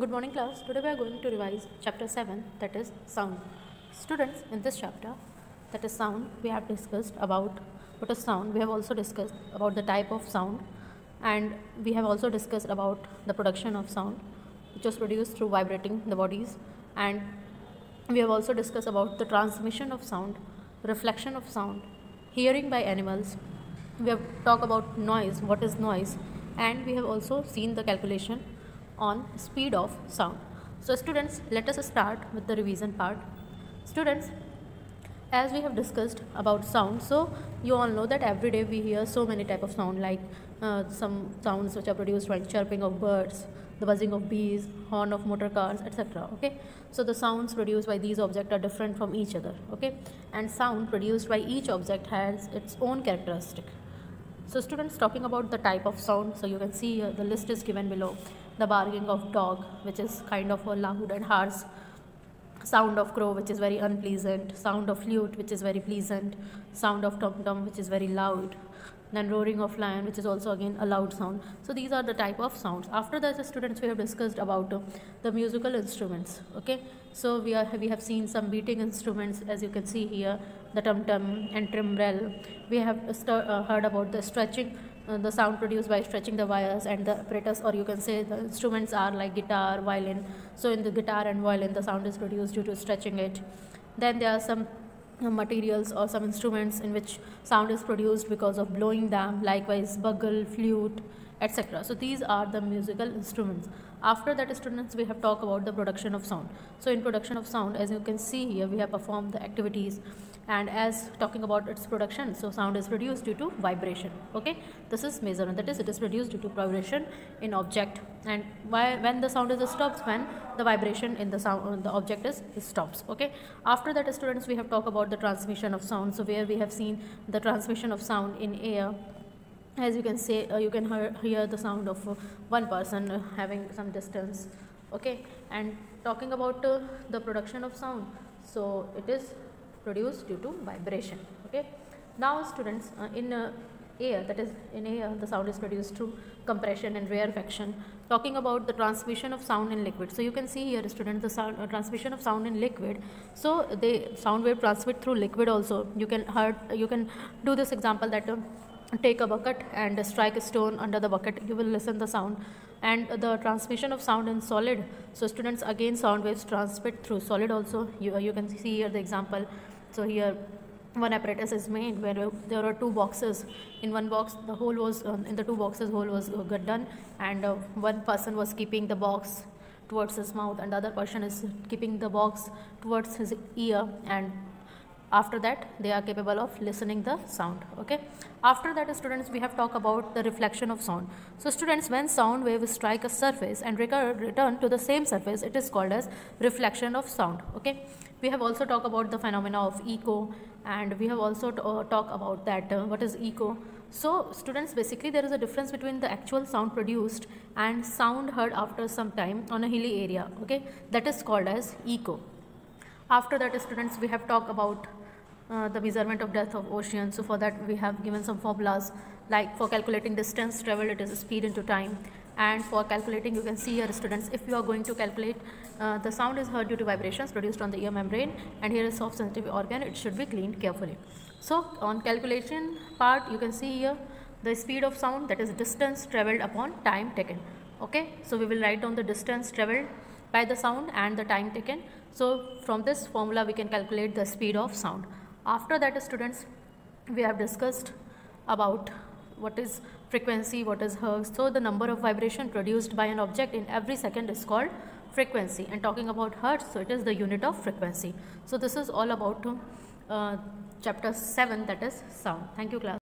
Good morning class. Today we are going to revise chapter 7, that is sound. Students, in this chapter, that is sound, we have discussed about what is sound. We have also discussed about the type of sound, and we have also discussed about the production of sound, which was produced through vibrating the bodies, and we have also discussed about the transmission of sound, reflection of sound, hearing by animals. We have talked about noise, what is noise, and we have also seen the calculation on speed of sound. So students, let us start with the revision part. Students, as we have discussed about sound, so you all know that every day we hear so many type of sound, like some sounds which are produced by chirping of birds, the buzzing of bees, horn of motor cars, etc. Okay, so the sounds produced by these objects are different from each other. Okay, and sound produced by each object has its own characteristic. So students, talking about the type of sound, so you can see the list is given below. The barking of dog, which is kind of a loud and harsh, sound of crow, which is very unpleasant, sound of flute, which is very pleasant, sound of tom-tom, which is very loud, then roaring of lion, which is also again a loud sound. So these are the type of sounds. After that, students, we have discussed about the musical instruments. Okay, so we have seen some beating instruments, as you can see here, the tum-tum and timbrel. We have heard about the stretching, the sound produced by stretching the wires, and the apparatus, or you can say the instruments are like guitar, violin. So in the guitar and violin, the sound is produced due to stretching it. Then there are some materials or some instruments in which sound is produced because of blowing them, likewise bugle, flute, etc. So these are the musical instruments. After that, students, we have talked about the production of sound. So in production of sound, as you can see here, we have performed the activities, and as talking about its production, so sound is produced due to vibration. Okay, this is measurement, that is, it is produced due to vibration in object. And when the sound is stopped, when the vibration in the sound, the object is stops. Okay, after that, students, we have talked about the transmission of sound. So where we have seen the transmission of sound in air. As you can say, you can hear the sound of one person having some distance. Okay, and talking about the production of sound, so it is produced due to vibration. Okay, now students, in air, that is in air, the sound is produced through compression and rarefaction. Talking about the transmission of sound in liquid, so you can see here, students, the sound, transmission of sound in liquid. So the sound wave transmit through liquid also. You can do this example that take a bucket and strike a stone under the bucket, you will listen the sound. And the transmission of sound in solid, so students, again sound waves transmit through solid also. You can see here the example. So here one apparatus is made where there are two boxes. In one box, the hole was in the two boxes, hole was got done, and one person was keeping the box towards his mouth, and the other person is keeping the box towards his ear, and after that they are capable of listening the sound. Okay, after that, students, we have talked about the reflection of sound. So students, when sound waves strike a surface and return to the same surface, it is called as reflection of sound. Okay, we have also talked about the phenomena of echo, and we have also talked about that what is echo. So students, basically there is a difference between the actual sound produced and sound heard after some time on a hilly area. Okay, that is called as echo. After that, students, we have talked about the measurement of depth of ocean. So for that, we have given some formulas, like for calculating distance traveled, it is speed into time. And for calculating, you can see here, students, if you are going to calculate the sound is heard due to vibrations produced on the ear membrane, and here is soft sensitive organ, it should be cleaned carefully. So on calculation part, you can see here the speed of sound, that is distance traveled upon time taken. Okay, so we will write down the distance traveled by the sound and the time taken. So from this formula, we can calculate the speed of sound. After that, students, we have discussed about what is frequency, what is hertz. So the number of vibration produced by an object in every second is called frequency. And talking about hertz, so it is the unit of frequency. So this is all about chapter 7, that is sound. Thank you, class.